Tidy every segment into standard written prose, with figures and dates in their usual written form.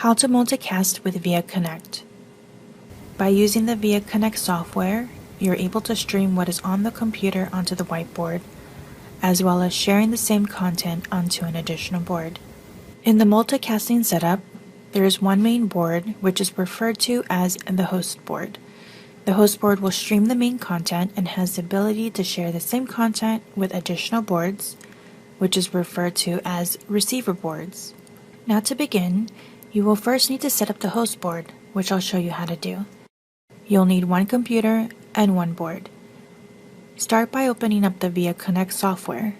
How to multicast with VIA Connect. By using the VIA Connect software, you're able to stream what is on the computer onto the whiteboard, as well as sharing the same content onto an additional board. In the multicasting setup, there is one main board which is referred to as the host board. The host board will stream the main content and has the ability to share the same content with additional boards, which is referred to as receiver boards. Now to begin, you will first need to set up the host board, which I'll show you how to do. You'll need one computer and one board. Start by opening up the VIA Connect software,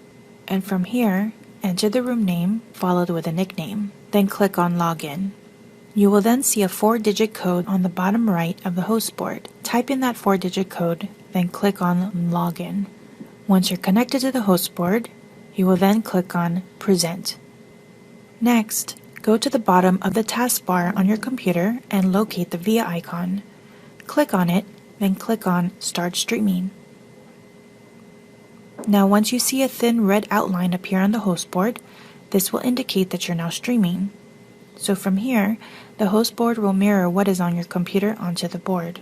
and from here, enter the room name followed with a nickname, then click on Login. You will then see a 4-digit code on the bottom right of the host board. Type in that 4-digit code, then click on Login. Once you're connected to the host board, you will then click on Present. Next, go to the bottom of the taskbar on your computer and locate the VIA icon. Click on it, then click on Start Streaming. Now once you see a thin red outline appear on the host board, this will indicate that you're now streaming. So from here, the host board will mirror what is on your computer onto the board.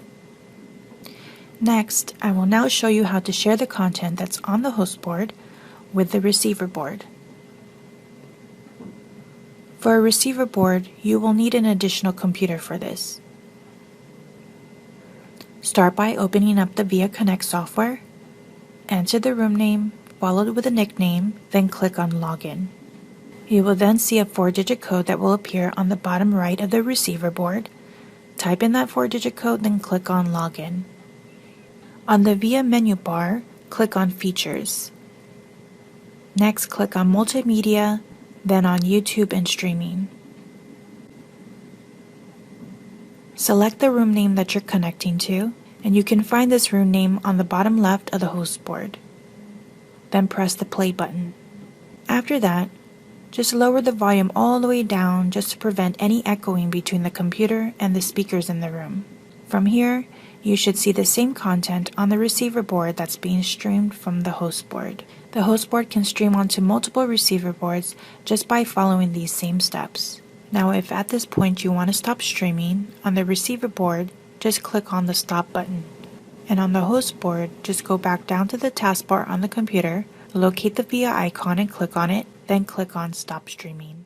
Next, I will now show you how to share the content that's on the host board with the receiver board. For a receiver board, you will need an additional computer for this. Start by opening up the VIA Connect software, enter the room name, followed with a nickname, then click on Login. You will then see a 4-digit code that will appear on the bottom right of the receiver board. Type in that 4-digit code, then click on Login. On the VIA menu bar, click on Features. Next, click on Multimedia, then on YouTube and Streaming. Select the room name that you're connecting to, and you can find this room name on the bottom left of the host board. Then press the play button. After that, just lower the volume all the way down just to prevent any echoing between the computer and the speakers in the room. From here, you should see the same content on the receiver board that's being streamed from the host board. The host board can stream onto multiple receiver boards just by following these same steps. Now if at this point you want to stop streaming, on the receiver board, just click on the stop button. And on the host board, just go back down to the taskbar on the computer, locate the VIA icon and click on it, then click on Stop Streaming.